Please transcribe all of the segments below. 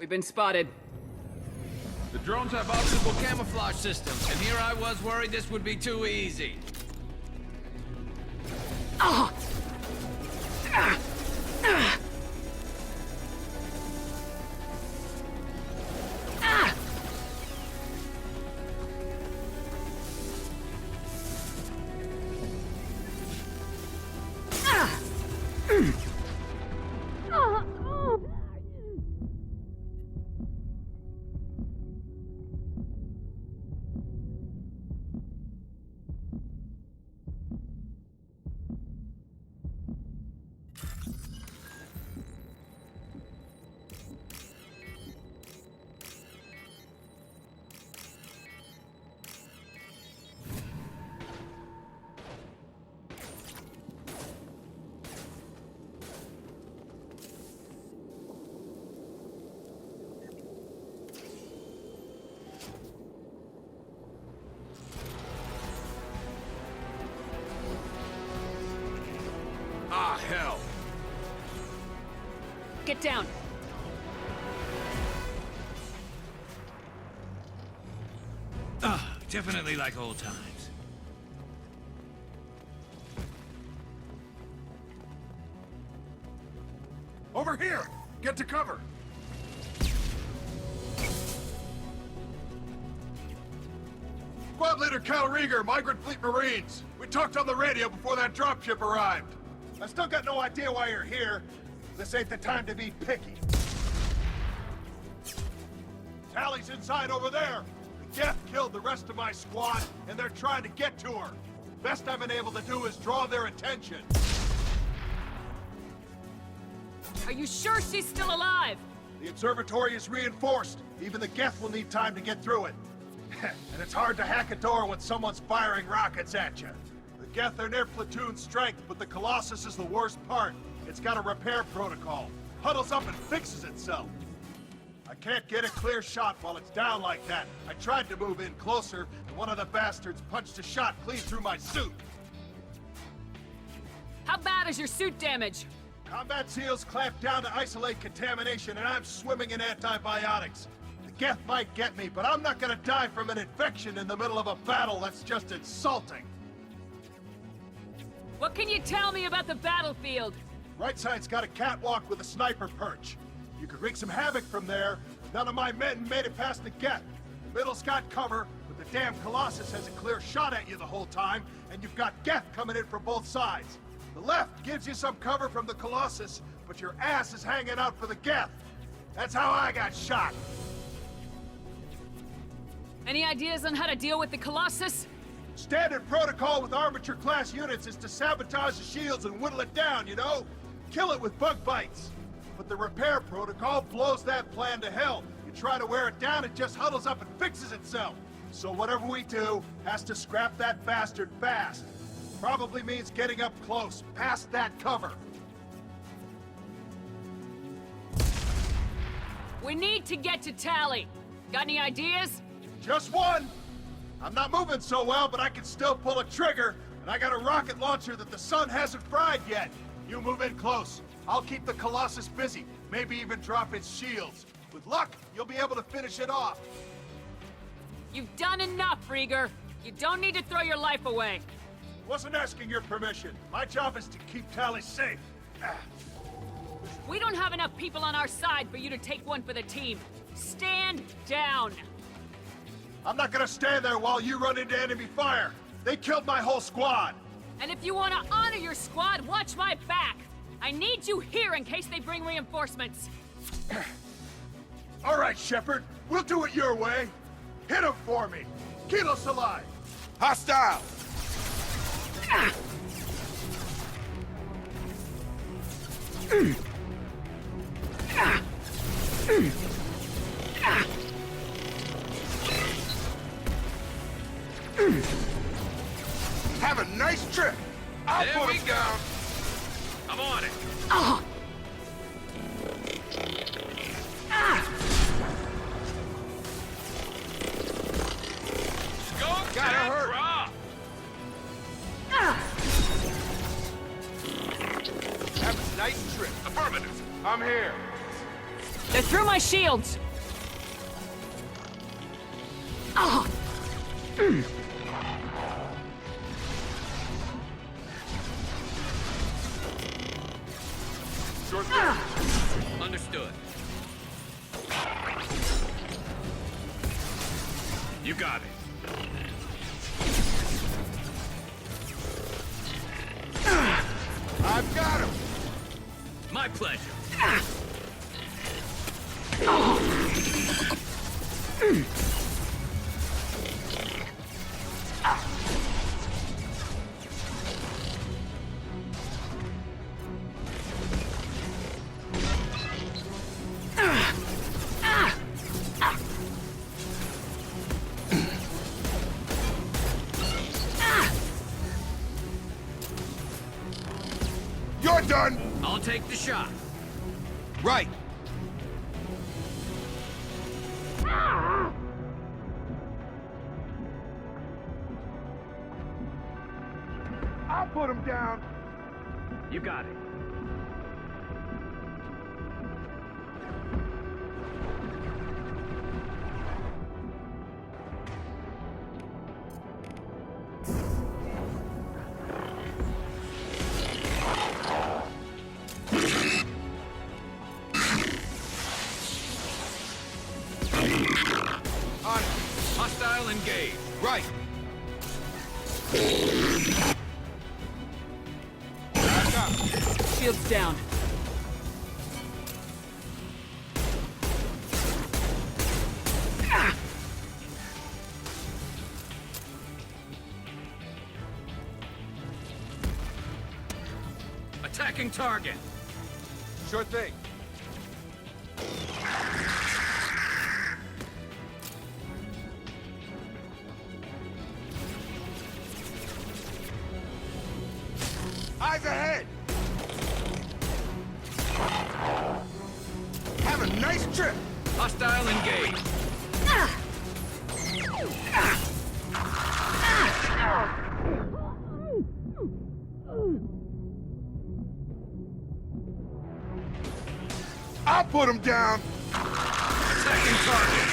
We've been spotted. The drones have optical camouflage systems, and here I was worried this would be too easy. Ah! Ah! Ah! Ah! Ah! Ah! Oh! Ah, hell. Get down. Ah, definitely like old times. Over here! Get to cover! Squad Leader Cal Rieger, Migrant Fleet Marines. We talked on the radio before that dropship arrived. I still got no idea why you're here. This ain't the time to be picky. Tally's inside over there. The Geth killed the rest of my squad, and they're trying to get to her. Best I've been able to do is draw their attention. Are you sure she's still alive? The observatory is reinforced. Even the Geth will need time to get through it. And it's hard to hack a door when someone's firing rockets at you. The Geth are near platoon strength, but the Colossus is the worst part. It's got a repair protocol. Huddles up and fixes itself. I can't get a clear shot while it's down like that. I tried to move in closer, and one of the bastards punched a shot clean through my suit. How bad is your suit damage? Combat SEALs clamp down to isolate contamination, and I'm swimming in antibiotics. The Geth might get me, but I'm not gonna die from an infection in the middle of a battle. That's just insulting. What can you tell me about the battlefield? Right side's got a catwalk with a sniper perch. You could wreak some havoc from there. None of my men made it past the Geth. The middle's got cover, but the damn Colossus has a clear shot at you the whole time, and you've got Geth coming in from both sides. The left gives you some cover from the Colossus, but your ass is hanging out for the Geth. That's how I got shot. Any ideas on how to deal with the Colossus? Standard protocol with armature-class units is to sabotage the shields and whittle it down, you know? Kill it with bug bites. But the repair protocol blows that plan to hell. You try to wear it down, it just huddles up and fixes itself. So whatever we do has to scrap that bastard fast. Probably means getting up close, past that cover. We need to get to Tally. Got any ideas? Just one! I'm not moving so well, but I can still pull a trigger, and I got a rocket launcher that the sun hasn't fried yet. You move in close. I'll keep the Colossus busy, maybe even drop its shields. With luck, you'll be able to finish it off. You've done enough, Rieger. You don't need to throw your life away. Wasn't asking your permission. My job is to keep Tally safe. We don't have enough people on our side for you to take one for the team. Stand down. I'm not gonna stand there while you run into enemy fire. They killed my whole squad. And if you want to honor your squad, watch my back. I need you here in case they bring reinforcements. All right, Shepard. We'll do it your way. Hit him for me. Kilos alive. Hostile! Ah! Ah! Ah! Have a nice trip. There we go. I'm on it. Oh! Ah! Go, Gotta hurt. drop. Ah! Have a nice trip. Affirmative. I'm here. They're through my shields! Oh. Understood. You got it. I've got him! My pleasure. You're done! I'll take the shot. Right. I'll put him down. You got it. On it. Hostile engaged. Right. Back up. Shields down. Attacking target. Sure thing. Eyes ahead! Have a nice trip! Hostile engaged. I'll put him down! Attacking target.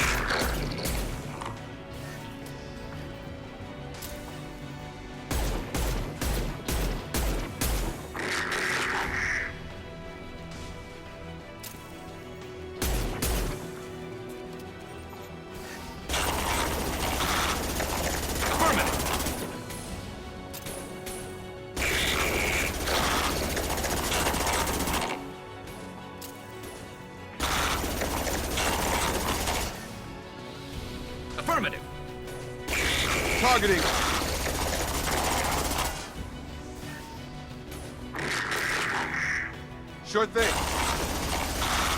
Affirmative. Targeting. Sure thing.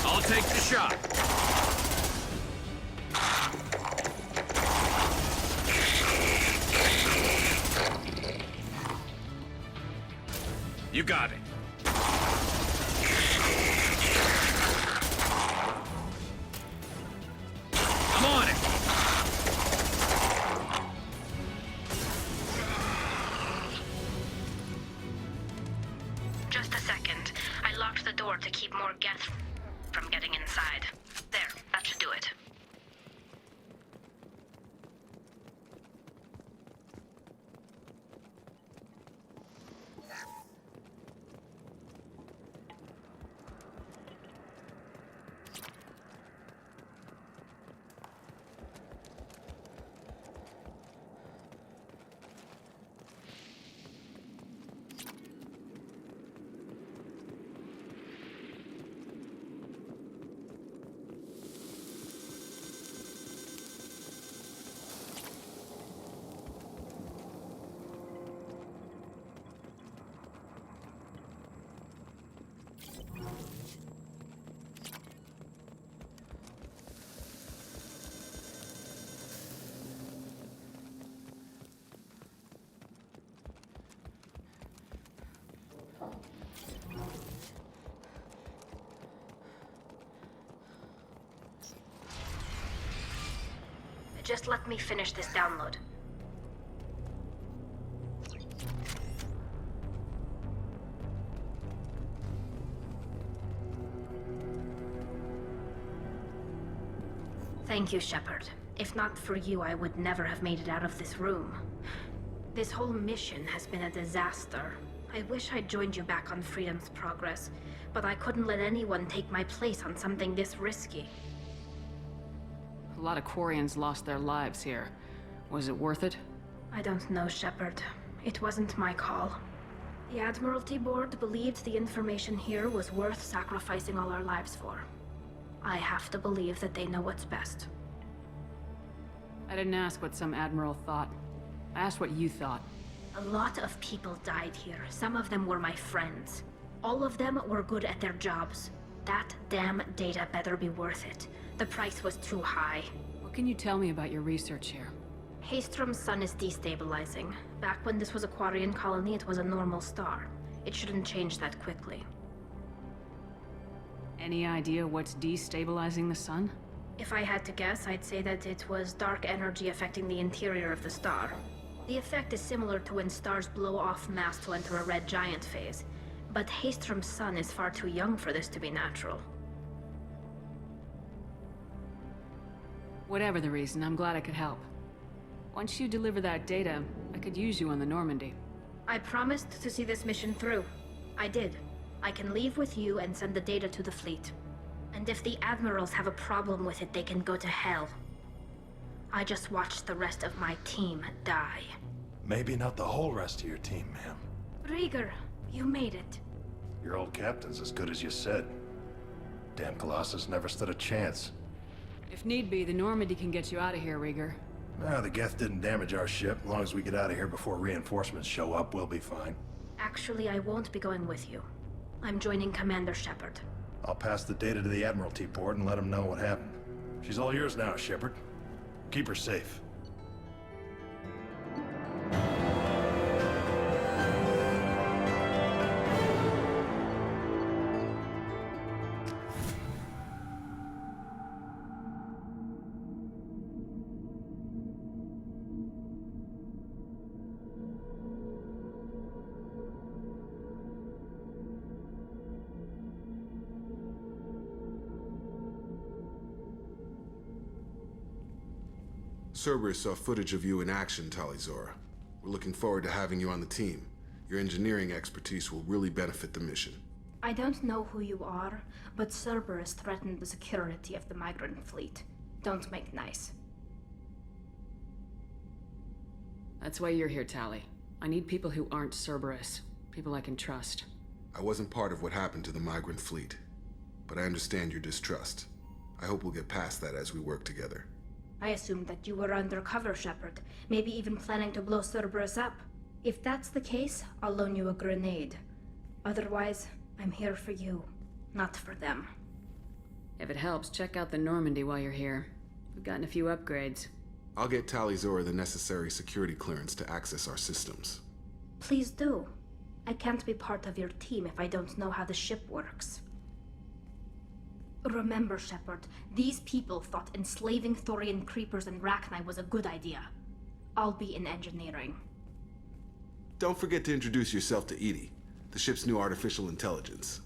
I'll take the shot. You got it. I'm on it. Just a second. I locked the door to keep more Geth from getting inside. There, that should do it. Just let me finish this download. Thank you, Shepard. If not for you, I would never have made it out of this room. This whole mission has been a disaster. I wish I'd joined you back on Freedom's Progress, but I couldn't let anyone take my place on something this risky. A lot of Quarians lost their lives here. Was it worth it? I don't know, Shepard. It wasn't my call. The Admiralty Board believed the information here was worth sacrificing all our lives for. I have to believe that they know what's best. I didn't ask what some admiral thought. I asked what you thought. A lot of people died here. Some of them were my friends. All of them were good at their jobs. That damn data better be worth it. The price was too high. What can you tell me about your research here? Haestrom's sun is destabilizing. Back when this was a Quarian colony, it was a normal star. It shouldn't change that quickly. Any idea what's destabilizing the sun? If I had to guess, I'd say that it was dark energy affecting the interior of the star. The effect is similar to when stars blow off mass to enter a red giant phase. But Haestrom's sun is far too young for this to be natural. Whatever the reason, I'm glad I could help. Once you deliver that data, I could use you on the Normandy. I promised to see this mission through. I did. I can leave with you and send the data to the fleet. And if the admirals have a problem with it, they can go to hell. I just watched the rest of my team die. Maybe not the whole rest of your team, ma'am. Rieger, you made it. Your old captain's as good as you said. Damn Colossus never stood a chance. If need be, the Normandy can get you out of here, Rieger. The Geth didn't damage our ship. As long as we get out of here before reinforcements show up, we'll be fine. Actually, I won't be going with you. I'm joining Commander Shepard. I'll pass the data to the Admiralty Board and let them know what happened. She's all yours now, Shepard. Keep her safe. Cerberus saw footage of you in action, Tali'Zorah. We're looking forward to having you on the team. Your engineering expertise will really benefit the mission. I don't know who you are, but Cerberus threatened the security of the migrant fleet. Don't make nice. That's why you're here, Tali. I need people who aren't Cerberus. People I can trust. I wasn't part of what happened to the migrant fleet, but I understand your distrust. I hope we'll get past that as we work together. I assumed that you were undercover, Shepard. Maybe even planning to blow Cerberus up. If that's the case, I'll loan you a grenade. Otherwise, I'm here for you, not for them. If it helps, check out the Normandy while you're here. We've gotten a few upgrades. I'll get Tali'Zorah the necessary security clearance to access our systems. Please do. I can't be part of your team if I don't know how the ship works. Remember, Shepard, these people thought enslaving Thorian creepers and Rachni was a good idea. I'll be in engineering. Don't forget to introduce yourself to EDI, the ship's new artificial intelligence.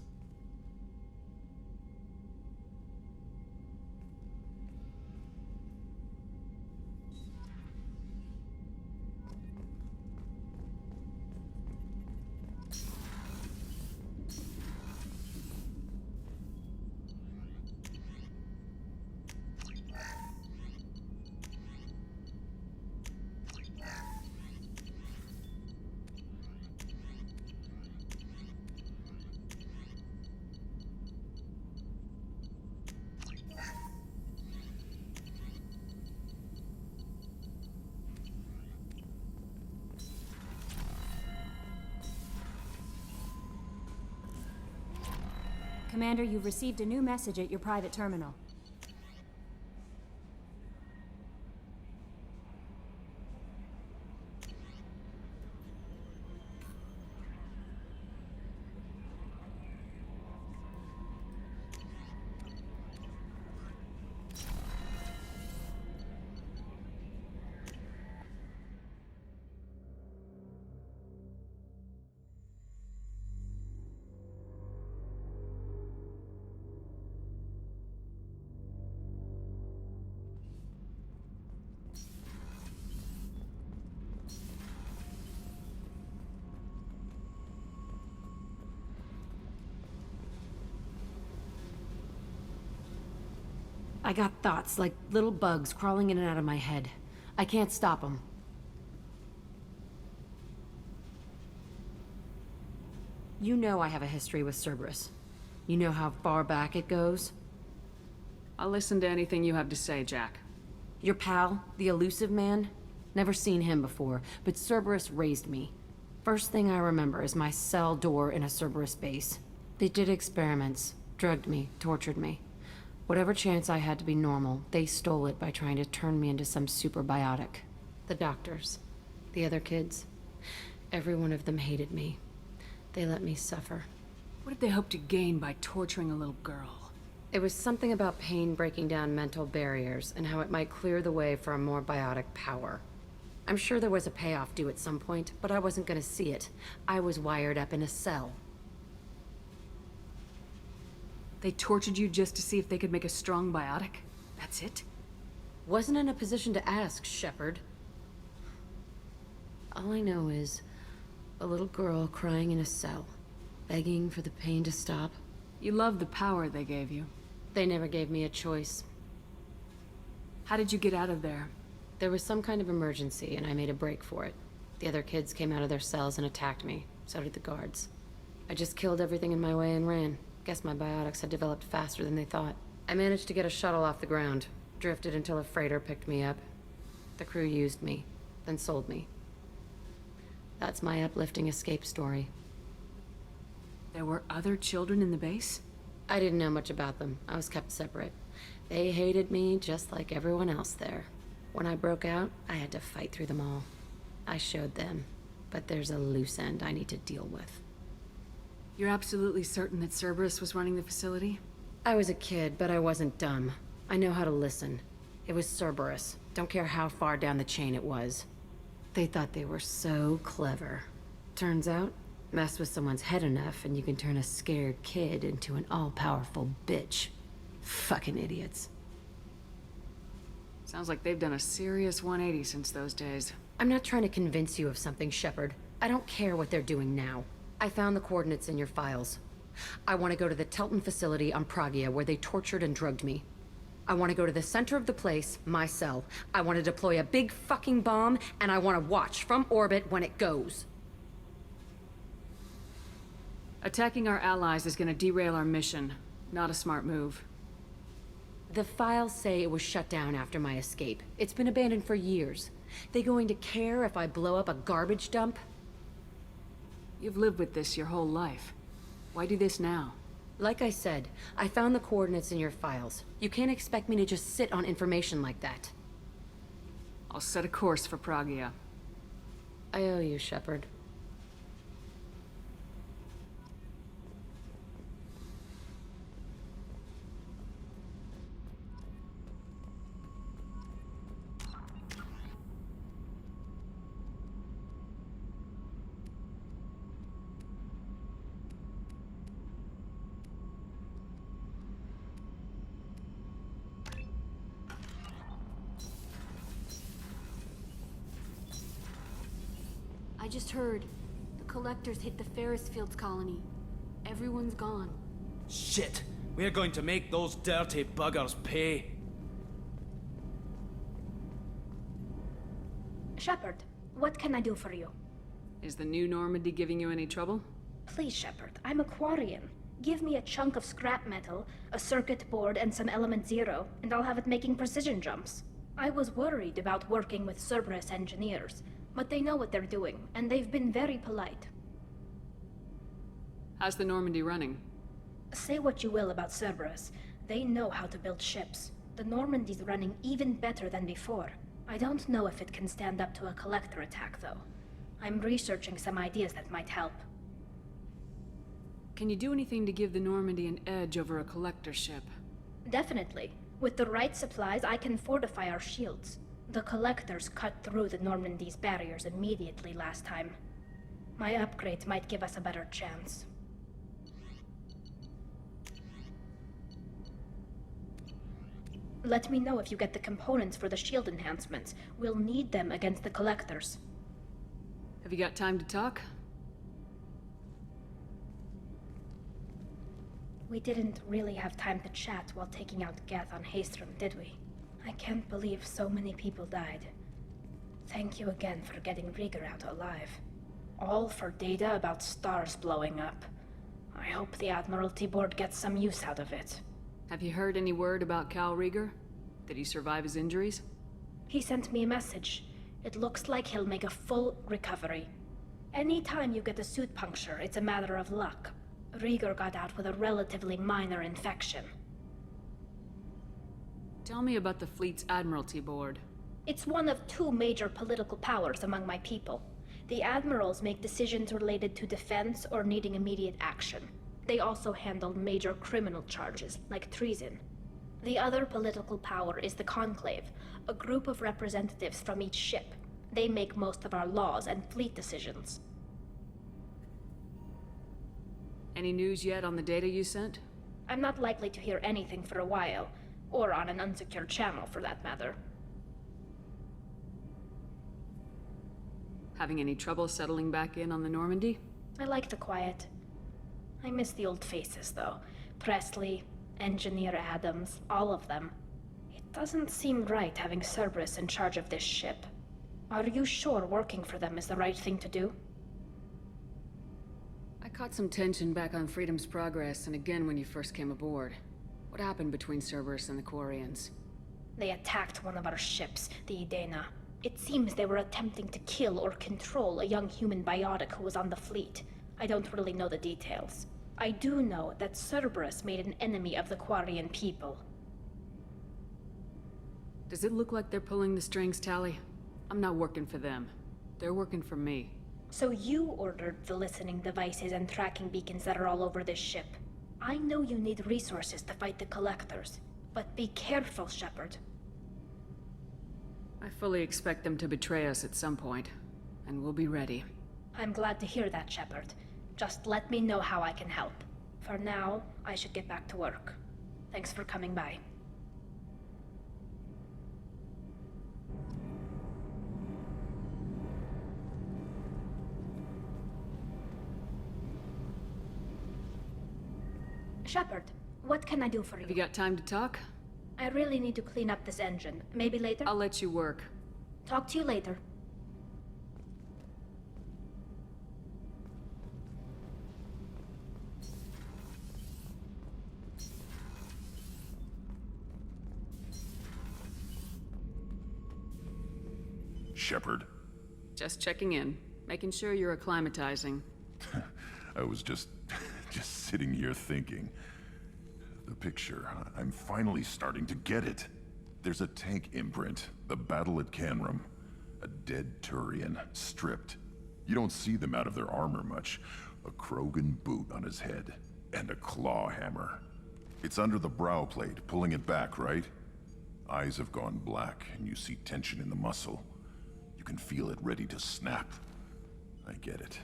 Commander, you've received a new message at your private terminal. I got thoughts like little bugs crawling in and out of my head. I can't stop them. You know I have a history with Cerberus. You know how far back it goes? I'll listen to anything you have to say, Jack. Your pal, the elusive man? Never seen him before, but Cerberus raised me. First thing I remember is my cell door in a Cerberus base. They did experiments, drugged me, tortured me. Whatever chance I had to be normal, they stole it by trying to turn me into some superbiotic. The doctors, the other kids, every one of them hated me. They let me suffer. What did they hope to gain by torturing a little girl? It was something about pain breaking down mental barriers and how it might clear the way for a more biotic power. I'm sure there was a payoff due at some point, but I wasn't gonna see it. I was wired up in a cell. They tortured you just to see if they could make a strong biotic? That's it? Wasn't in a position to ask, Shepard. All I know is a little girl crying in a cell, begging for the pain to stop. You love the power they gave you. They never gave me a choice. How did you get out of there? There was some kind of emergency, and I made a break for it. The other kids came out of their cells and attacked me. So did the guards. I just killed everything in my way and ran. Guess my biotics had developed faster than they thought. I managed to get a shuttle off the ground. Drifted until a freighter picked me up. The crew used me, then sold me. That's my uplifting escape story. There were other children in the base? I didn't know much about them. I was kept separate. They hated me just like everyone else there. When I broke out, I had to fight through them all. I showed them, but there's a loose end I need to deal with. You're absolutely certain that Cerberus was running the facility? I was a kid, but I wasn't dumb. I know how to listen. It was Cerberus. Don't care how far down the chain it was. They thought they were so clever. Turns out, mess with someone's head enough and you can turn a scared kid into an all-powerful bitch. Fucking idiots. Sounds like they've done a serious 180 since those days. I'm not trying to convince you of something, Shepard. I don't care what they're doing now. I found the coordinates in your files. I want to go to the Telton facility on Pragia where they tortured and drugged me. I want to go to the center of the place, my cell. I want to deploy a big fucking bomb, and I want to watch from orbit when it goes. Attacking our allies is gonna derail our mission. Not a smart move. The files say it was shut down after my escape. It's been abandoned for years. They going to care if I blow up a garbage dump? You've lived with this your whole life. Why do this now? Like I said, I found the coordinates in your files. You can't expect me to just sit on information like that. I'll set a course for Pragia. I owe you, Shepard. I just heard. The Collectors hit the Ferris Fields colony. Everyone's gone. Shit! We're going to make those dirty buggers pay. Shepard, what can I do for you? Is the new Normandy giving you any trouble? Please, Shepard, I'm a Quarian. Give me a chunk of scrap metal, a circuit board, and some element zero, and I'll have it making precision jumps. I was worried about working with Cerberus engineers, but they know what they're doing, and they've been very polite. How's the Normandy running? Say what you will about Cerberus, they know how to build ships. The Normandy's running even better than before. I don't know if it can stand up to a Collector attack, though. I'm researching some ideas that might help. Can you do anything to give the Normandy an edge over a Collector ship? Definitely. With the right supplies, I can fortify our shields. The Collectors cut through the Normandy's barriers immediately last time. My upgrades might give us a better chance. Let me know if you get the components for the shield enhancements. We'll need them against the Collectors. Have you got time to talk? We didn't really have time to chat while taking out Geth on Haestrom, did we? I can't believe so many people died. Thank you again for getting Rieger out alive. All for data about stars blowing up. I hope the Admiralty Board gets some use out of it. Have you heard any word about Cal Rieger? Did he survive his injuries? He sent me a message. It looks like he'll make a full recovery. Anytime you get a suit puncture, it's a matter of luck. Rieger got out with a relatively minor infection. Tell me about the fleet's Admiralty Board. It's one of two major political powers among my people. The admirals make decisions related to defense or needing immediate action. They also handle major criminal charges, like treason. The other political power is the Conclave, a group of representatives from each ship. They make most of our laws and fleet decisions. Any news yet on the data you sent? I'm not likely to hear anything for a while, or on an unsecured channel for that matter. Having any trouble settling back in on the Normandy? I like the quiet. I miss the old faces, though. Presley, Engineer Adams, all of them. It doesn't seem right having Cerberus in charge of this ship. Are you sure working for them is the right thing to do? I caught some tension back on Freedom's Progress, and again when you first came aboard. What happened between Cerberus and the Quarians? They attacked one of our ships, the Idena. It seems they were attempting to kill or control a young human biotic who was on the fleet. I don't really know the details. I do know that Cerberus made an enemy of the Quarian people. Does it look like they're pulling the strings, Tali? I'm not working for them. They're working for me. So you ordered the listening devices and tracking beacons that are all over this ship. I know you need resources to fight the Collectors, but be careful, Shepard. I fully expect them to betray us at some point, and we'll be ready. I'm glad to hear that, Shepard. Just let me know how I can help. For now, I should get back to work. Thanks for coming by. Shepard, what can I do for Have you? you got time to talk? I really need to clean up this engine. Maybe later? I'll let you work. Talk to you later. Shepard. Just checking in. Making sure you're acclimatizing. I was just sitting here thinking. The picture, I'm finally starting to get it. There's a tank imprint, the battle at Canrum. A dead Turian, stripped. You don't see them out of their armor much. A Krogan boot on his head, and a claw hammer. It's under the brow plate, pulling it back, right? Eyes have gone black, and you see tension in the muscle. You can feel it ready to snap. I get it.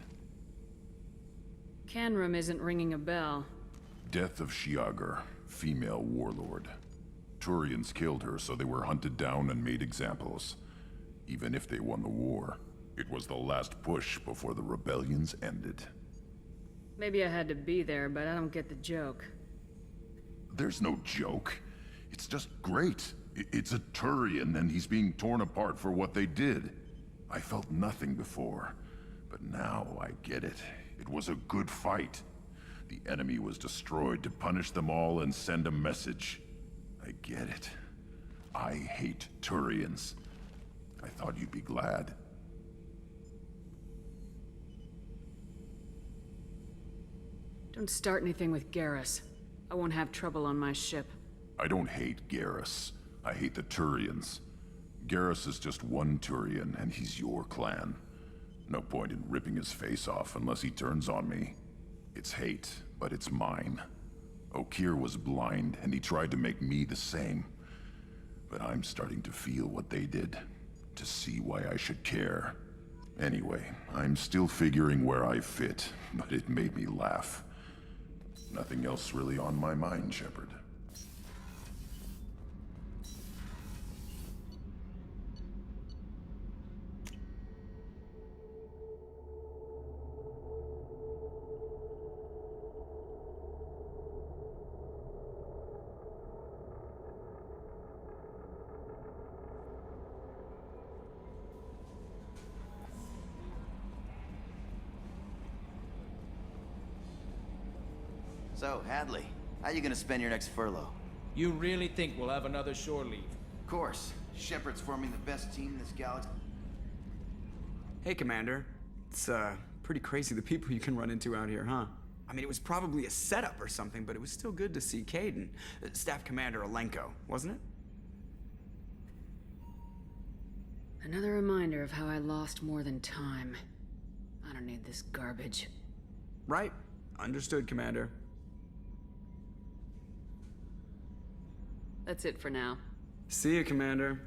Canrum isn't ringing a bell. Death of Shiagar, female warlord. Turians killed her, so they were hunted down and made examples. Even if they won the war, it was the last push before the rebellions ended. Maybe I had to be there, but I don't get the joke. There's no joke. It's just great. It's a Turian, and he's being torn apart for what they did. I felt nothing before, but now I get it. It was a good fight. The enemy was destroyed to punish them all and send a message. I get it. I hate Turians. I thought you'd be glad. Don't start anything with Garrus. I won't have trouble on my ship. I don't hate Garrus. I hate the Turians. Garrus is just one Turian, and he's your clan. No point in ripping his face off unless he turns on me. It's hate, but it's mine. Okeer was blind, and he tried to make me the same. But I'm starting to feel what they did, to see why I should care. Anyway, I'm still figuring where I fit, but it made me laugh. Nothing else really on my mind, Shepard. So, Hadley, how you gonna spend your next furlough? You really think we'll have another shore leave? Of course. Shepard's forming the best team in this galaxy. Hey, Commander. It's, pretty crazy the people you can run into out here, huh? I mean, it was probably a setup or something, but it was still good to see Kaidan. Staff Commander Alenko, wasn't it? Another reminder of how I lost more than time. I don't need this garbage. Right. Understood, Commander. That's it for now. See you, Commander.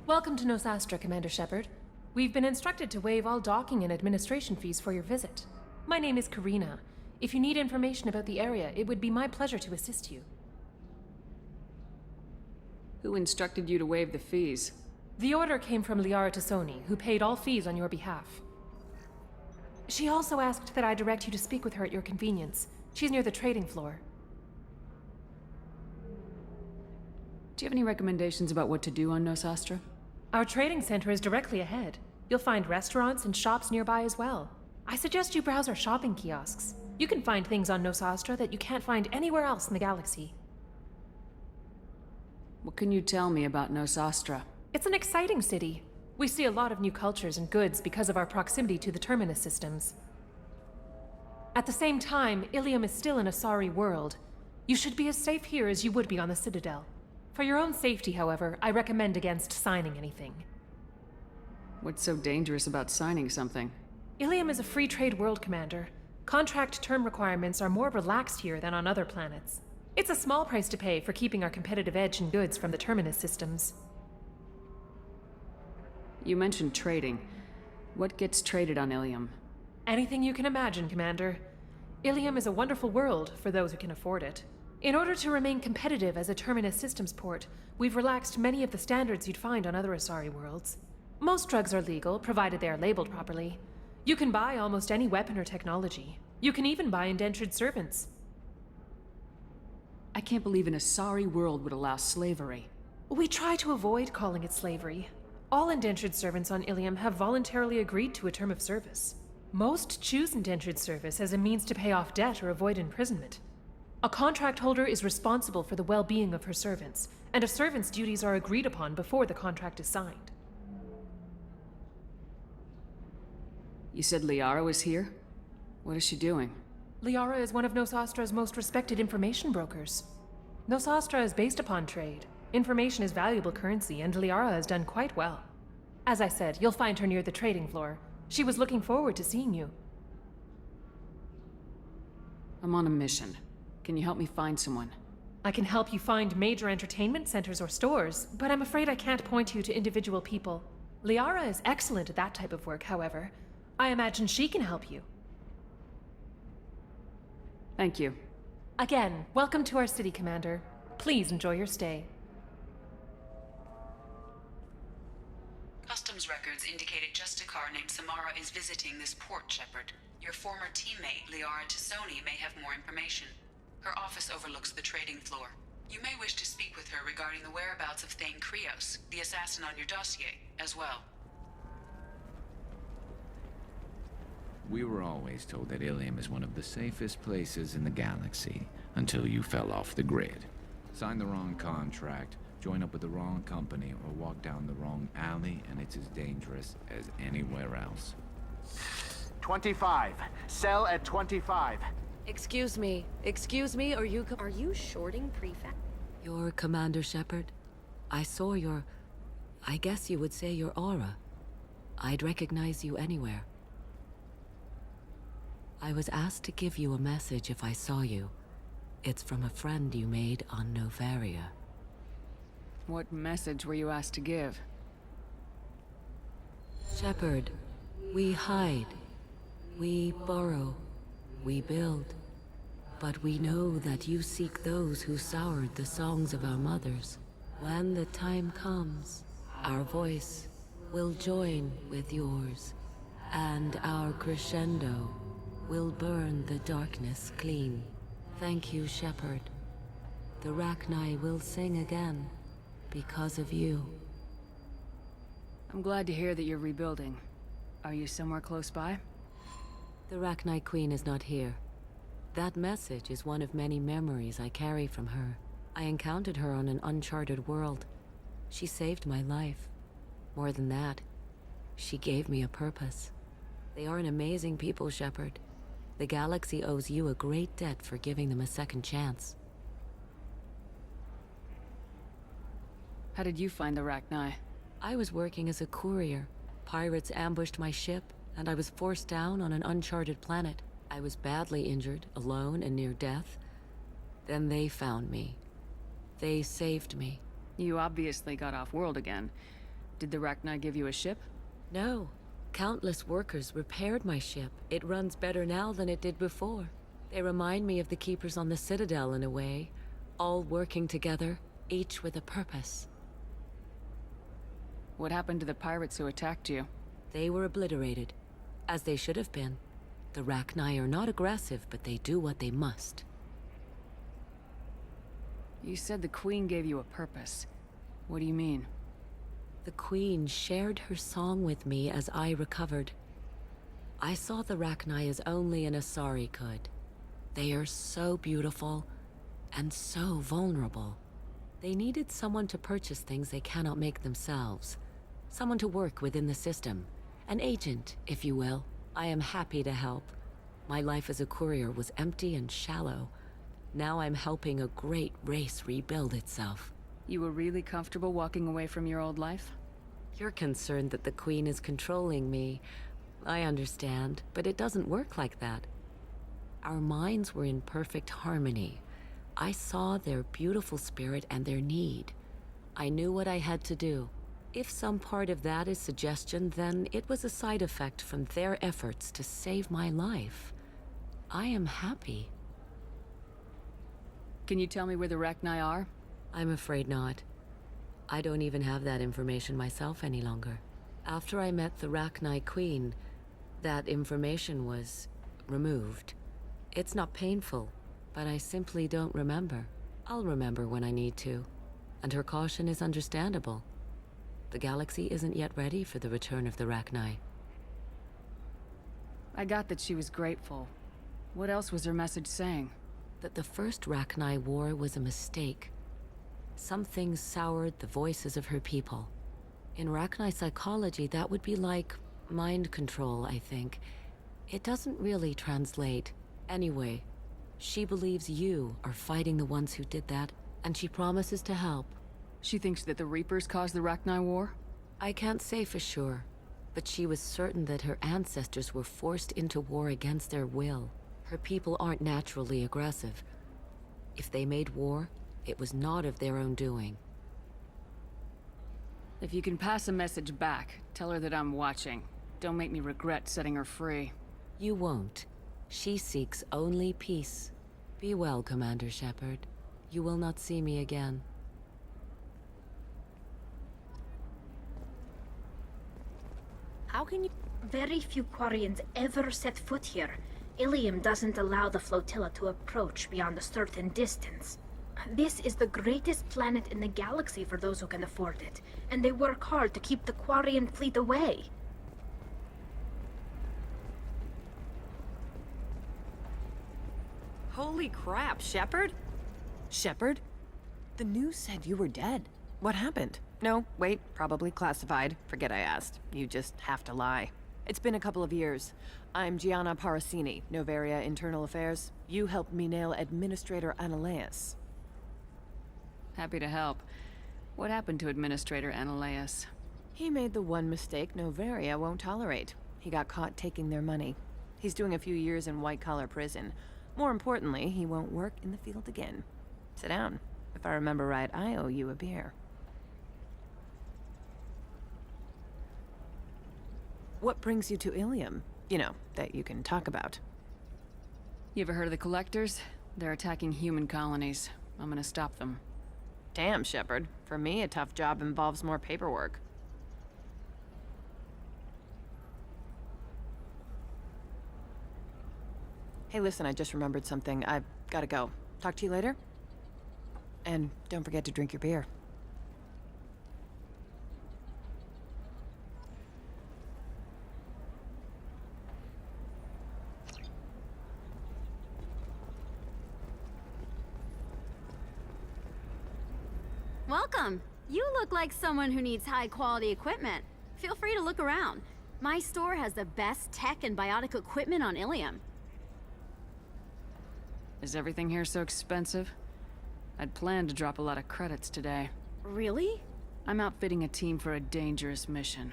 Welcome to Nosastra, Commander Shepard. We've been instructed to waive all docking and administration fees for your visit. My name is Karina. If you need information about the area, it would be my pleasure to assist you. Who instructed you to waive the fees? The order came from Liara Tassoni, who paid all fees on your behalf. She also asked that I direct you to speak with her at your convenience. She's near the trading floor. Do you have any recommendations about what to do on Nosastra? Our trading center is directly ahead. You'll find restaurants and shops nearby as well. I suggest you browse our shopping kiosks. You can find things on Nosastra that you can't find anywhere else in the galaxy. What can you tell me about Nosastra? It's an exciting city. We see a lot of new cultures and goods because of our proximity to the Terminus systems. At the same time, Ilium is still an Asari world. You should be as safe here as you would be on the Citadel. For your own safety, however, I recommend against signing anything. What's so dangerous about signing something? Ilium is a free trade world, Commander. Contract term requirements are more relaxed here than on other planets. It's a small price to pay for keeping our competitive edge in goods from the Terminus systems. You mentioned trading. What gets traded on Ilium? Anything you can imagine, Commander. Ilium is a wonderful world for those who can afford it. In order to remain competitive as a Terminus systems port, we've relaxed many of the standards you'd find on other Asari worlds. Most drugs are legal, provided they are labeled properly. You can buy almost any weapon or technology. You can even buy indentured servants. I can't believe an Asari world would allow slavery. We try to avoid calling it slavery. All indentured servants on Ilium have voluntarily agreed to a term of service. Most choose indentured service as a means to pay off debt or avoid imprisonment. A contract holder is responsible for the well-being of her servants, and a servant's duties are agreed upon before the contract is signed. You said Liara was here? What is she doing? Liara is one of Nosastra's most respected information brokers. Nosastra is based upon trade. Information is valuable currency, and Liara has done quite well. As I said, you'll find her near the trading floor. She was looking forward to seeing you. I'm on a mission. Can you help me find someone? I can help you find major entertainment centers or stores, but I'm afraid I can't point you to individual people. Liara is excellent at that type of work, however. I imagine she can help you. Thank you. Again, welcome to our city, Commander. Please enjoy your stay. Customs records indicated just a car named Samara is visiting this port, Shepard. Your former teammate, Liara Tassoni, may have more information. Her office overlooks the trading floor. You may wish to speak with her regarding the whereabouts of Thane Krios, the assassin on your dossier, as well. We were always told that Ilium is one of the safest places in the galaxy, until you fell off the grid. Sign the wrong contract, join up with the wrong company, or walk down the wrong alley, and it's as dangerous as anywhere else. 25. Sell at 25. Excuse me, are you shorting Prefect? You're Commander Shepard? I saw your... I guess you would say your aura. I'd recognize you anywhere. I was asked to give you a message if I saw you. It's from a friend you made on Novaria. What message were you asked to give? Shepard, we hide. We burrow. We build. But we know that you seek those who soured the songs of our mothers. When the time comes, our voice will join with yours, and our crescendo will burn the darkness clean. Thank you, Shepard. The Rachni will sing again, because of you. I'm glad to hear that you're rebuilding. Are you somewhere close by? The Rachni Queen is not here. That message is one of many memories I carry from her. I encountered her on an uncharted world. She saved my life. More than that, she gave me a purpose. They are an amazing people, Shepard. The galaxy owes you a great debt for giving them a second chance. How did you find the Rachni? I was working as a courier. Pirates ambushed my ship, and I was forced down on an uncharted planet. I was badly injured, alone and near death. Then they found me. They saved me. You obviously got off-world again. Did the Rachni give you a ship? No. Countless workers repaired my ship. It runs better now than it did before. They remind me of the Keepers on the Citadel in a way. All working together, each with a purpose. What happened to the pirates who attacked you? They were obliterated, as they should have been. The Rachni are not aggressive, but they do what they must. You said the Queen gave you a purpose. What do you mean? The Queen shared her song with me as I recovered. I saw the Rachni as only an Asari could. They are so beautiful, and so vulnerable. They needed someone to purchase things they cannot make themselves. Someone to work within the system. An agent, if you will. I am happy to help. My life as a courier was empty and shallow. Now I'm helping a great race rebuild itself. You were really comfortable walking away from your old life? You're concerned that the Queen is controlling me. I understand, but it doesn't work like that. Our minds were in perfect harmony. I saw their beautiful spirit and their need. I knew what I had to do. If some part of that is suggestion, then it was a side effect from their efforts to save my life. I am happy. Can you tell me where the Rachni are? I'm afraid not. I don't even have that information myself any longer. After I met the Rachni Queen, that information was removed. It's not painful, but I simply don't remember. I'll remember when I need to, and her caution is understandable. The galaxy isn't yet ready for the return of the Rachni. I got that she was grateful. What else was her message saying? That the first Rachni war was a mistake. Some things soured the voices of her people. In Rachni psychology, that would be like mind control, I think. It doesn't really translate. Anyway, she believes you are fighting the ones who did that, and she promises to help. She thinks that the Reapers caused the Rachni War? I can't say for sure. But she was certain that her ancestors were forced into war against their will. Her people aren't naturally aggressive. If they made war, it was not of their own doing. If you can pass a message back, tell her that I'm watching. Don't make me regret setting her free. You won't. She seeks only peace. Be well, Commander Shepard. You will not see me again. How can you... Very few Quarians ever set foot here. Ilium doesn't allow the flotilla to approach beyond a certain distance. This is the greatest planet in the galaxy for those who can afford it, and they work hard to keep the Quarian fleet away. Holy crap, Shepard? Shepard? The news said you were dead. What happened? No, wait, probably classified. Forget I asked. You just have to lie. It's been a couple of years. I'm Gianna Parasini, Noveria Internal Affairs. You helped me nail Administrator Analeas. Happy to help. What happened to Administrator Analeas? He made the one mistake Noveria won't tolerate. He got caught taking their money. He's doing a few years in white-collar prison. More importantly, he won't work in the field again. Sit down. If I remember right, I owe you a beer. What brings you to Ilium? You know, that you can talk about. You ever heard of the Collectors? They're attacking human colonies. I'm gonna stop them. Damn, Shepard. For me, a tough job involves more paperwork. Hey, listen, I just remembered something. I've gotta go. Talk to you later? And don't forget to drink your beer. Welcome! You look like someone who needs high-quality equipment. Feel free to look around. My store has the best tech and biotic equipment on Ilium. Is everything here so expensive? I'd planned to drop a lot of credits today. Really? I'm outfitting a team for a dangerous mission.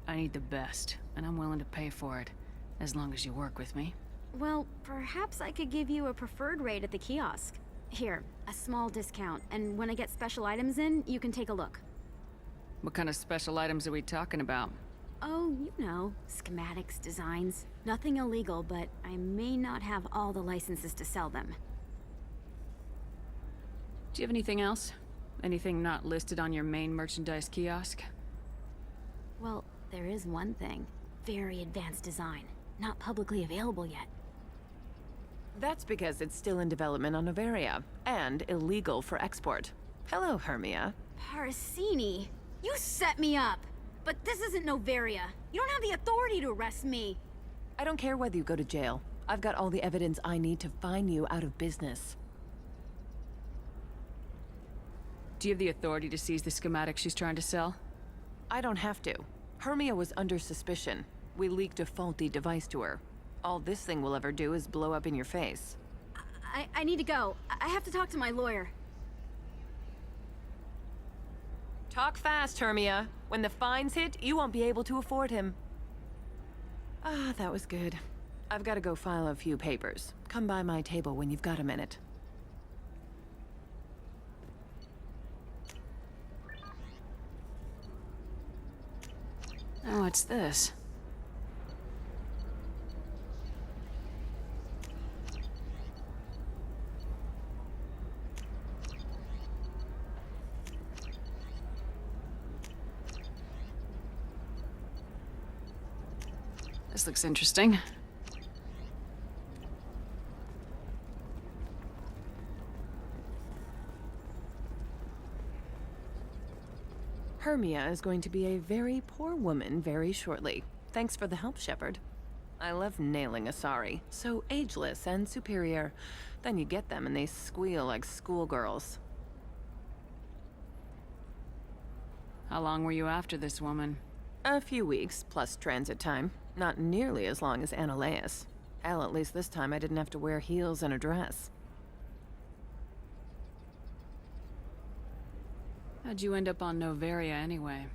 I need the best, and I'm willing to pay for it, as long as you work with me. Well, perhaps I could give you a preferred rate at the kiosk. Here, a small discount, and when I get special items in, you can take a look. What kind of special items are we talking about? Oh, you know, schematics, designs. Nothing illegal, but I may not have all the licenses to sell them. Do you have anything else? Anything not listed on your main merchandise kiosk? Well, there is one thing. Very advanced design. Not publicly available yet. That's because it's still in development on Noveria, and illegal for export. Hello, Hermia. Parasini, you set me up! But this isn't Noveria. You don't have the authority to arrest me. I don't care whether you go to jail. I've got all the evidence I need to find you out of business. Do you have the authority to seize the schematic she's trying to sell? I don't have to. Hermia was under suspicion. We leaked a faulty device to her. All this thing will ever do is blow up in your face. I need to go. I have to talk to my lawyer. Talk fast, Hermia. When the fines hit, you won't be able to afford him. Ah, that was good. I've got to go file a few papers. Come by my table when you've got a minute. Oh, what's this? This looks interesting. Hermia is going to be a very poor woman very shortly. Thanks for the help, Shepard. I love nailing Asari. So ageless and superior. Then you get them and they squeal like schoolgirls. How long were you after this woman? A few weeks, plus transit time. Not nearly as long as Analeas. Hell, at least this time I didn't have to wear heels and a dress. How'd you end up on Noveria anyway?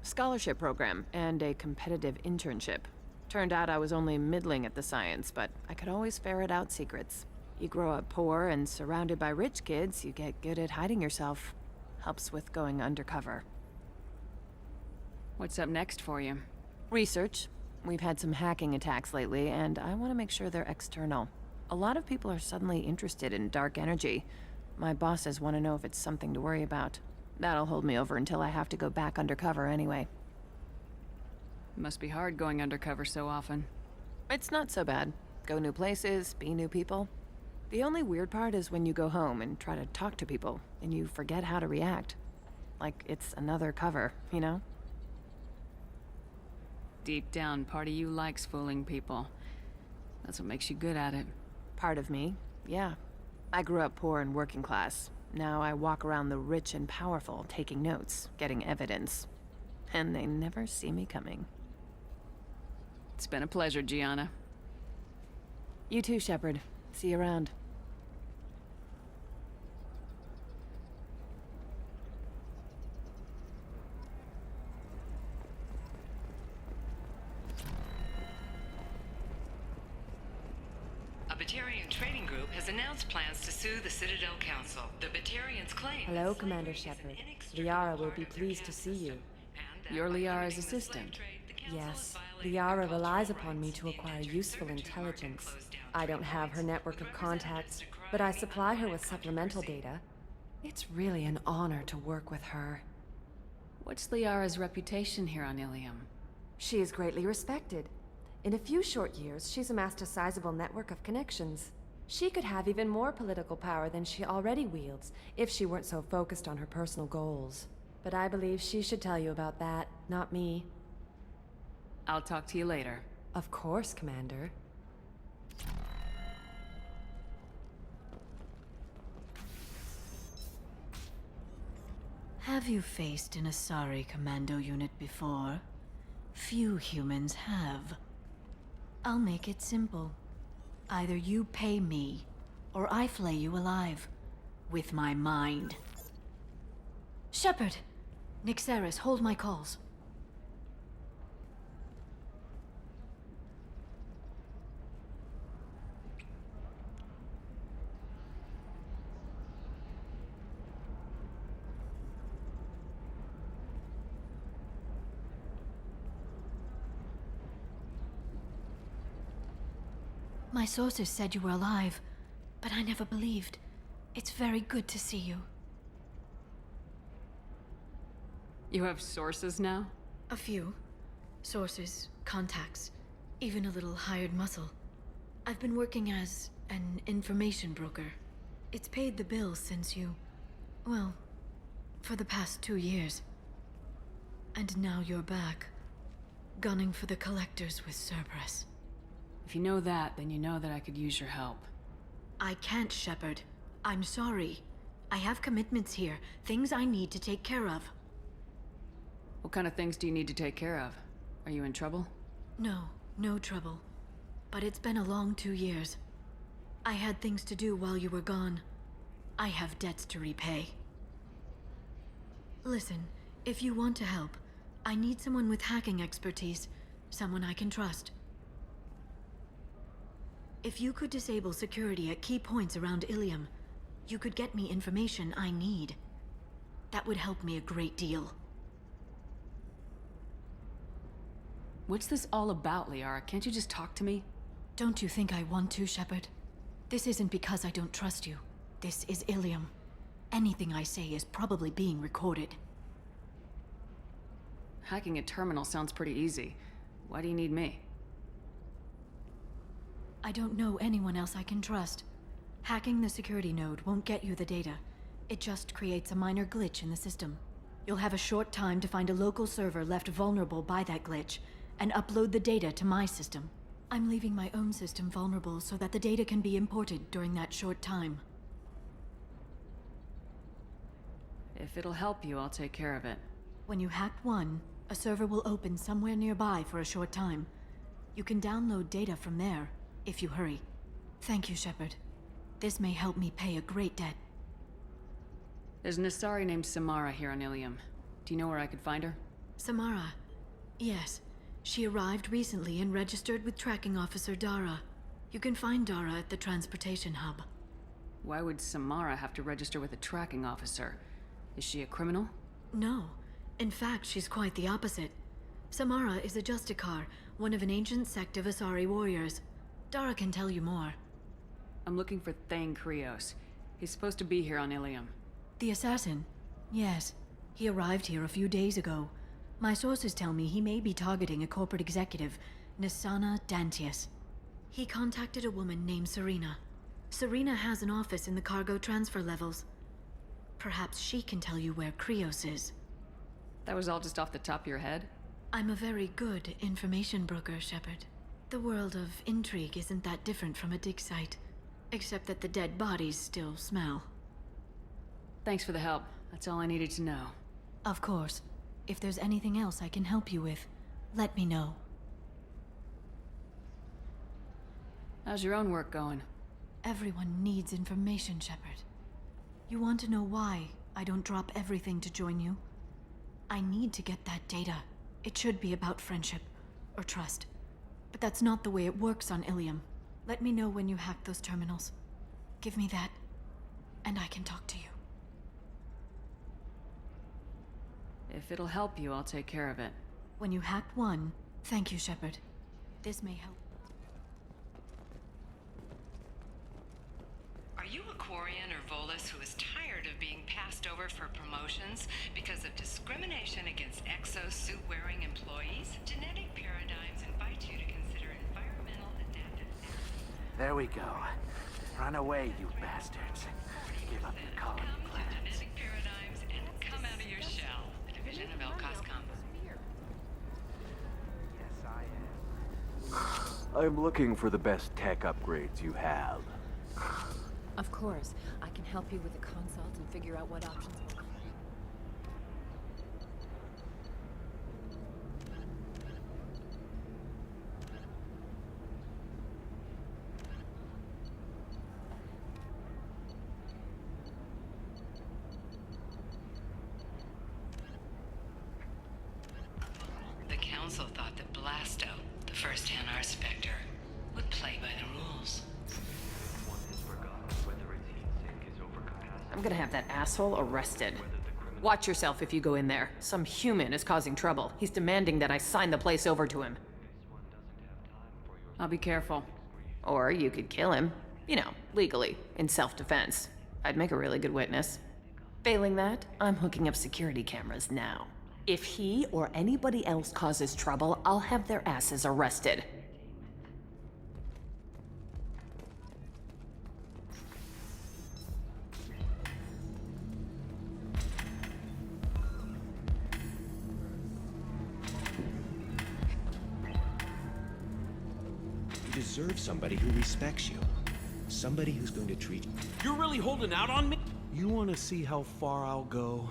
Scholarship program and a competitive internship. Turned out I was only middling at the science, but I could always ferret out secrets. You grow up poor and surrounded by rich kids, you get good at hiding yourself. Helps with going undercover. What's up next for you? Research. We've had some hacking attacks lately, and I want to make sure they're external. A lot of people are suddenly interested in dark energy. My bosses want to know if it's something to worry about. That'll hold me over until I have to go back undercover anyway. It must be hard going undercover so often. It's not so bad. Go new places, be new people. The only weird part is when you go home and try to talk to people, and you forget how to react. Like it's another cover, you know? Deep down, part of you likes fooling people. That's what makes you good at it. Part of me, yeah. I grew up poor and working class. Now I walk around the rich and powerful, taking notes, getting evidence. And they never see me coming. It's been a pleasure, Gianna. You too, Shepard. See you around. A Batarian trading group has announced plans to sue the Citadel Council. The Batarians claim... Hello, Commander Shepard. Liara will be pleased to see you. You're Liara's assistant. Yes. Liara relies upon me to acquire useful intelligence. I don't have her network of contacts, but I supply her with supplemental data. It's really an honor to work with her. What's Liara's reputation here on Ilium? She is greatly respected. In a few short years, she's amassed a sizable network of connections. She could have even more political power than she already wields if she weren't so focused on her personal goals. But I believe she should tell you about that, not me. I'll talk to you later. Of course, Commander. Have you faced an Asari commando unit before? Few humans have. I'll make it simple. Either you pay me, or I flay you alive. With my mind. Shepard! Nixeris, hold my calls. My sources said you were alive, but I never believed. It's very good to see you. You have sources now? A few. Sources, contacts, even a little hired muscle. I've been working as an information broker. It's paid the bills since you... well, for the past 2 years. And now you're back, gunning for the Collectors with Cerberus. If you know that, then you know that I could use your help. I can't, Shepard. I'm sorry. I have commitments here, things I need to take care of. What kind of things do you need to take care of? Are you in trouble? No, no trouble. But it's been a long 2 years. I had things to do while you were gone. I have debts to repay. Listen, if you want to help, I need someone with hacking expertise. Someone I can trust. If you could disable security at key points around Ilium, you could get me information I need. That would help me a great deal. What's this all about, Liara? Can't you just talk to me? Don't you think I want to, Shepard? This isn't because I don't trust you. This is Ilium. Anything I say is probably being recorded. Hacking a terminal sounds pretty easy. Why do you need me? I don't know anyone else I can trust. Hacking the security node won't get you the data. It just creates a minor glitch in the system. You'll have a short time to find a local server left vulnerable by that glitch, and upload the data to my system. I'm leaving my own system vulnerable so that the data can be imported during that short time. If it'll help you, I'll take care of it. When you hack one, a server will open somewhere nearby for a short time. You can download data from there, if you hurry. Thank you, Shepard. This may help me pay a great debt. There's an Asari named Samara here on Ilium. Do you know where I could find her? Samara. Yes. She arrived recently and registered with Tracking Officer Dara. You can find Dara at the transportation hub. Why would Samara have to register with a tracking officer? Is she a criminal? No. In fact, she's quite the opposite. Samara is a Justicar, one of an ancient sect of Asari warriors. Dara can tell you more. I'm looking for Thane Krios. He's supposed to be here on Ilium. The assassin? Yes. He arrived here a few days ago. My sources tell me he may be targeting a corporate executive, Nisana Dantius. He contacted a woman named Serena. Serena has an office in the cargo transfer levels. Perhaps she can tell you where Krios is. That was all just off the top of your head? I'm a very good information broker, Shepard. The world of intrigue isn't that different from a dig site, except that the dead bodies still smell. Thanks for the help. That's all I needed to know. Of course. If there's anything else I can help you with, let me know. How's your own work going? Everyone needs information, Shepard. You want to know why I don't drop everything to join you? I need to get that data. It should be about friendship, or trust. But that's not the way it works on Ilium. Let me know when you hack those terminals. Give me that, and I can talk to you. If it'll help you, I'll take care of it. When you hack one, thank you, Shepard. This may help. Are you a Quarian or Volus who is tired of being passed over for promotions because of discrimination against exosuit-wearing employees? Genetic Paradigms invite you to consider environmental adaptive. There we go. Run away, you bastards. Give up your colony plans. Genetic Paradigms and come out of your shell. A division of El Cascom. Yes, I am. I'm looking for the best tech upgrades you have. Of course. I can help you with the consult and figure out what options will... The Council thought that Blasto, the first NR Spectre, would play by the rules. I'm gonna have that asshole arrested. Watch yourself if you go in there. Some human is causing trouble. He's demanding that I sign the place over to him. I'll be careful. Or you could kill him. You know, legally, in self-defense. I'd make a really good witness. Failing that, I'm hooking up security cameras now. If he or anybody else causes trouble, I'll have their asses arrested. You deserve somebody who respects you. Somebody who's going to treat you. You're really holding out on me? You want to see how far I'll go?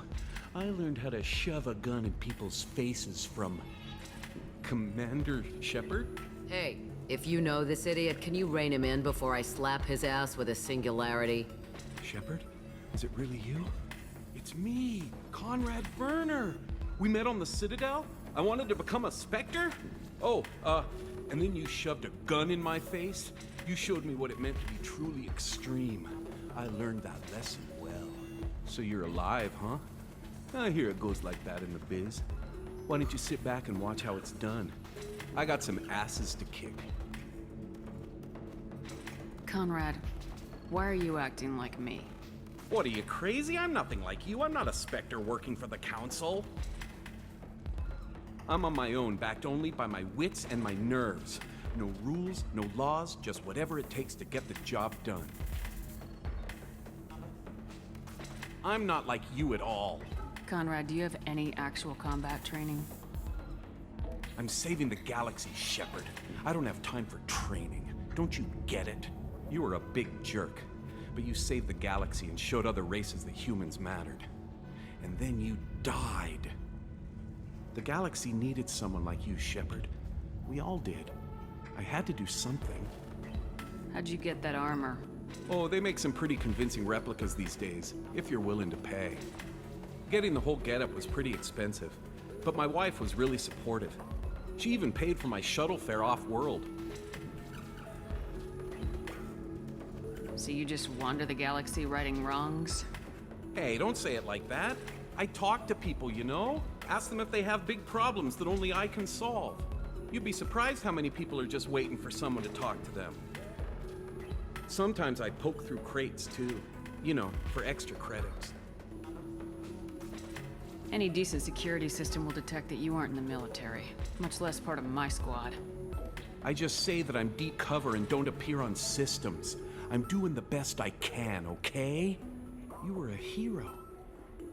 I learned how to shove a gun in people's faces from... Commander Shepard? Hey, if you know this idiot, can you rein him in before I slap his ass with a singularity? Shepard? Is it really you? It's me, Conrad Werner. We met on the Citadel? I wanted to become a Spectre? Oh, and then you shoved a gun in my face? You showed me what it meant to be truly extreme. I learned that lesson well. So you're alive, huh? I hear it goes like that in the biz. Why don't you sit back and watch how it's done? I got some asses to kick. Conrad, why are you acting like me? What, are you crazy? I'm nothing like you. I'm not a Spectre working for the Council. I'm on my own, backed only by my wits and my nerves. No rules, no laws, just whatever it takes to get the job done. I'm not like you at all. Conrad, do you have any actual combat training? I'm saving the galaxy, Shepard. I don't have time for training. Don't you get it? You were a big jerk, but you saved the galaxy and showed other races that humans mattered. And then you died. The galaxy needed someone like you, Shepard. We all did. I had to do something. How'd you get that armor? Oh, they make some pretty convincing replicas these days, if you're willing to pay. Getting the whole getup was pretty expensive, But my wife was really supportive. She even paid for my shuttle fare off-world. So you just wander the galaxy righting wrongs? Hey, don't say it like that. I talk to people, you know? Ask them if they have big problems that only I can solve. You'd be surprised how many people are just waiting for someone to talk to them. Sometimes I poke through crates, too. You know, for extra credits. Any decent security system will detect that you aren't in the military, much less part of my squad. I just say that I'm deep cover and don't appear on systems. I'm doing the best I can, okay? You were a hero.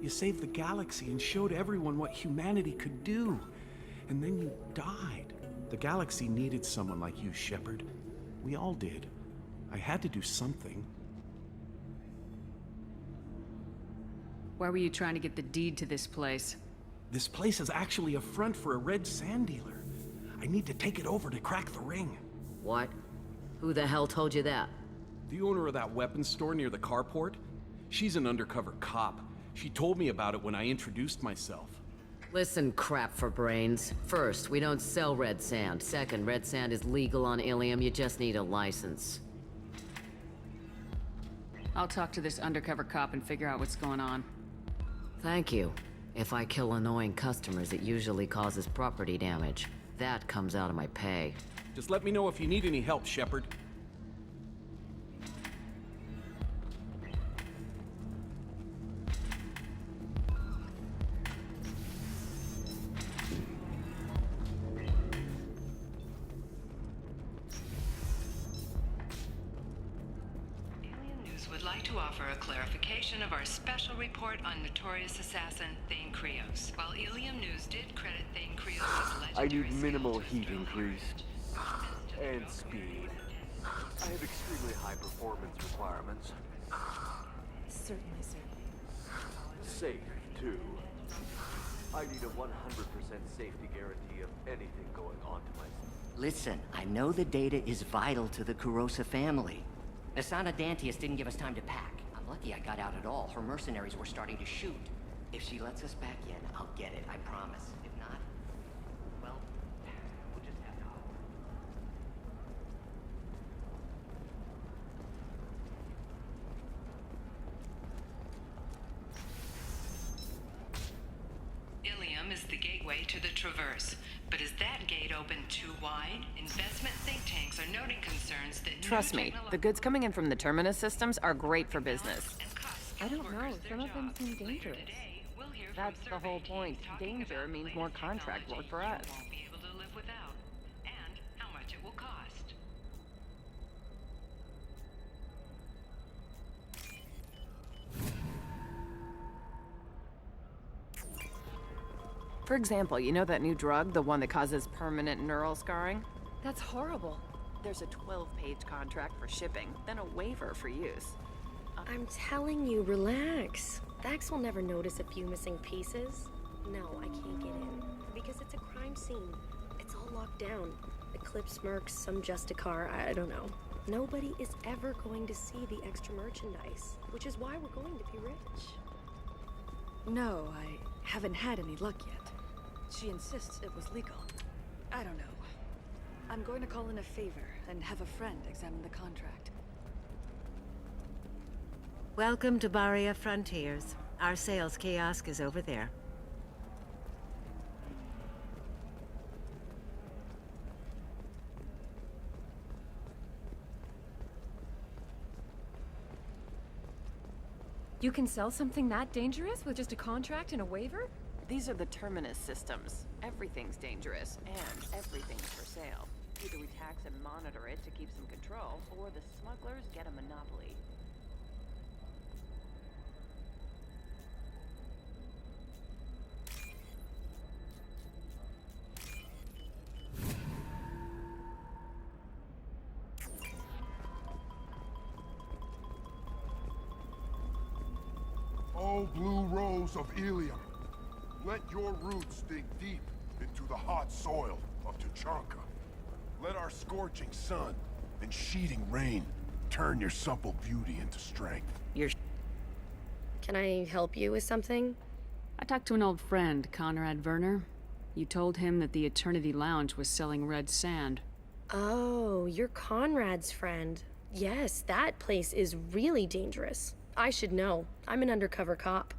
You saved the galaxy and showed everyone what humanity could do. And then you died. The galaxy needed someone like you, Shepard. We all did. I had to do something. Why were you trying to get the deed to this place? This place is actually a front for a red sand dealer. I need to take it over to crack the ring. What? Who the hell told you that? The owner of that weapons store near the carport. She's an undercover cop. She told me about it when I introduced myself. Listen, crap for brains. First, we don't sell red sand. Second, red sand is legal on Ilium. You just need a license. I'll talk to this undercover cop and figure out what's going on. Thank you. If I kill annoying customers, it usually causes property damage. That comes out of my pay. Just let me know if you need any help, Shepard. Would like to offer a clarification of our special report on notorious assassin Thane Krios. While Ilium News did credit Thane Krios as legendary... I need minimal heat increase. And speed. I have extremely high performance requirements. Certainly, sir. Safe, too. I need a 100% safety guarantee of anything going on to my... Listen, I know the data is vital to the Kurosa family. Asana Dantius didn't give us time to pack. I'm lucky I got out at all. Her mercenaries were starting to shoot. If she lets us back in, I'll get it, I promise. If not, well, we'll just have to hope. Ilium is the gateway to the Traverse. But is that gate open too wide? Investment think tanks are noting concerns that Trust me, the goods coming in from the Terminus systems are great for business. I don't know, some of them seem dangerous. That's the whole point. Danger means more contract work for us. Won't be able to live without, and how much it will cost. For example, you know that new drug, the one that causes permanent neural scarring? That's horrible. There's a 12-page contract for shipping, then a waiver for use. I'm telling you, relax. Vax will never notice a few missing pieces. No, I can't get in. Because it's a crime scene. It's all locked down. Eclipse mercs, some Justicar, I don't know. Nobody is ever going to see the extra merchandise, which is why we're going to be rich. No, I haven't had any luck yet. She insists it was legal. I don't know. I'm going to call in a favor and have a friend examine the contract. Welcome to Baria Frontiers. Our sales kiosk is over there. You can sell something that dangerous with just a contract and a waiver? These are the Terminus systems. Everything's dangerous, and everything's for sale. Either we tax and monitor it to keep some control, or the smugglers get a monopoly. Oh, blue rose of Ilium, let your roots dig deep into the hot soil of Tuchanka. Let our scorching sun and sheeting rain turn your supple beauty into strength. Can I help you with something? I talked to an old friend, Conrad Werner. You told him that the Eternity Lounge was selling red sand. Oh, you're Conrad's friend. Yes, that place is really dangerous. I should know. I'm an undercover cop.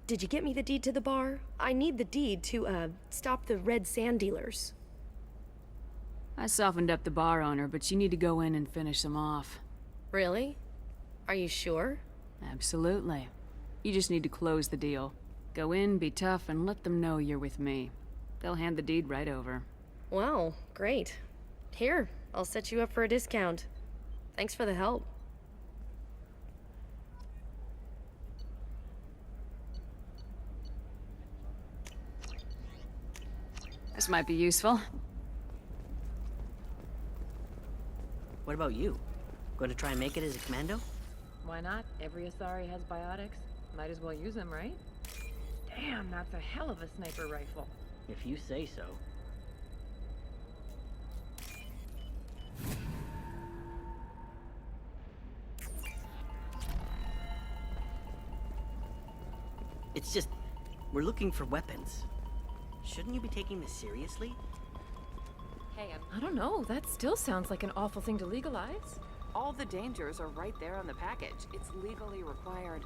Did you get me the deed to the bar? I need the deed to, stop the red sand dealers. I softened up the bar owner, but you need to go in and finish them off. Really? Are you sure? Absolutely. You just need to close the deal. Go in, be tough, and let them know you're with me. They'll hand the deed right over. Wow, great. Here, I'll set you up for a discount. Thanks for the help. This might be useful. What about you? Going to try and make it as a commando? Why not? Every Asari has biotics. Might as well use them, right? Damn, that's a hell of a sniper rifle. If you say so. It's just, we're looking for weapons. Shouldn't you be taking this seriously? Hey, I don't know. That still sounds like an awful thing to legalize. All the dangers are right there on the package. It's legally required.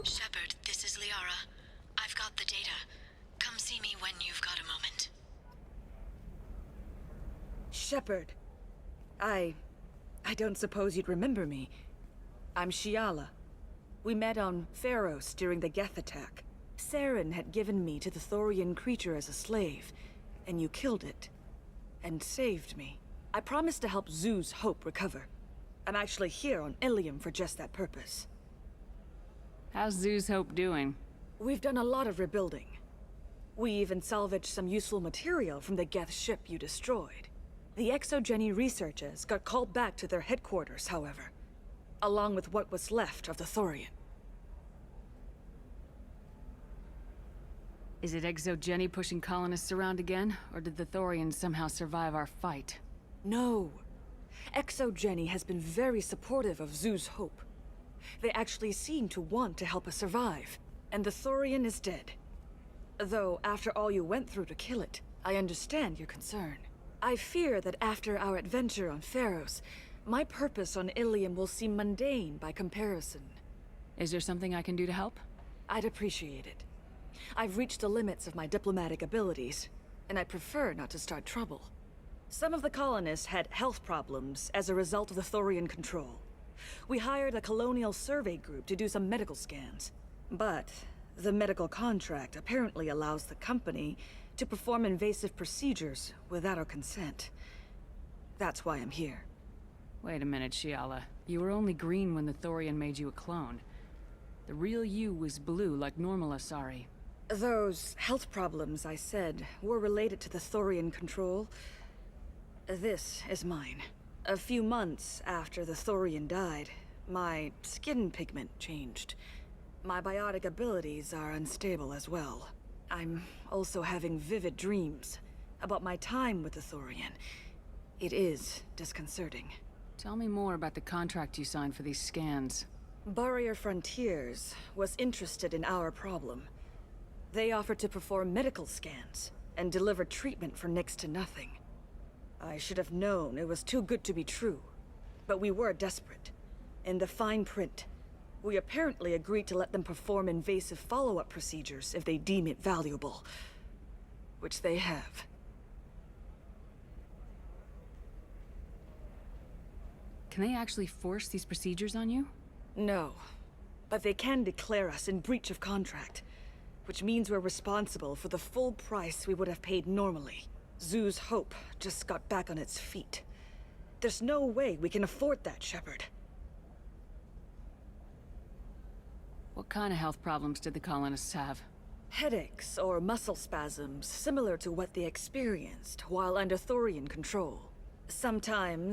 Shepard, this is Liara. I've got the data. Come see me when you've got a moment. Shepard. I don't suppose you'd remember me. I'm Shiala. We met on Pharos during the Geth attack. Saren had given me to the Thorian creature as a slave, and you killed it. And saved me. I promised to help Zeus Hope recover. I'm actually here on Ilium for just that purpose. How's Zeus Hope doing? We've done a lot of rebuilding. We even salvaged some useful material from the Geth ship you destroyed. The Exogeny researchers got called back to their headquarters, however, along with what was left of the Thorian. Is it Exogeny pushing colonists around again, or did the Thorians somehow survive our fight? No. Exogeny has been very supportive of Zeus Hope. They actually seem to want to help us survive, and the Thorian is dead. Though, after all you went through to kill it, I understand your concern. I fear that after our adventure on Pharos, my purpose on Ilium will seem mundane by comparison. Is there something I can do to help? I'd appreciate it. I've reached the limits of my diplomatic abilities, and I'd prefer not to start trouble. Some of the colonists had health problems as a result of the Thorian control. We hired a colonial survey group to do some medical scans. But the medical contract apparently allows the company to perform invasive procedures without our consent. That's why I'm here. Wait a minute, Shiala. You were only green when the Thorian made you a clone. The real you was blue like normal Asari. Those health problems I said were related to the Thorian control. This is mine. A few months after the Thorian died, my skin pigment changed. My biotic abilities are unstable as well. I'm also having vivid dreams about my time with the Thorian. It is disconcerting. Tell me more about the contract you signed for these scans. Barrier Frontiers was interested in our problem. They offered to perform medical scans and deliver treatment for next to nothing. I should have known it was too good to be true, but we were desperate. In the fine print, we apparently agreed to let them perform invasive follow-up procedures if they deem it valuable. Which they have. Can they actually force these procedures on you? No, but they can declare us in breach of contract, which means we're responsible for the full price we would have paid normally. Zeus Hope just got back on its feet. There's no way we can afford that, Shepard. What kind of health problems did the colonists have? Headaches or muscle spasms similar to what they experienced while under Thorian control. Sometimes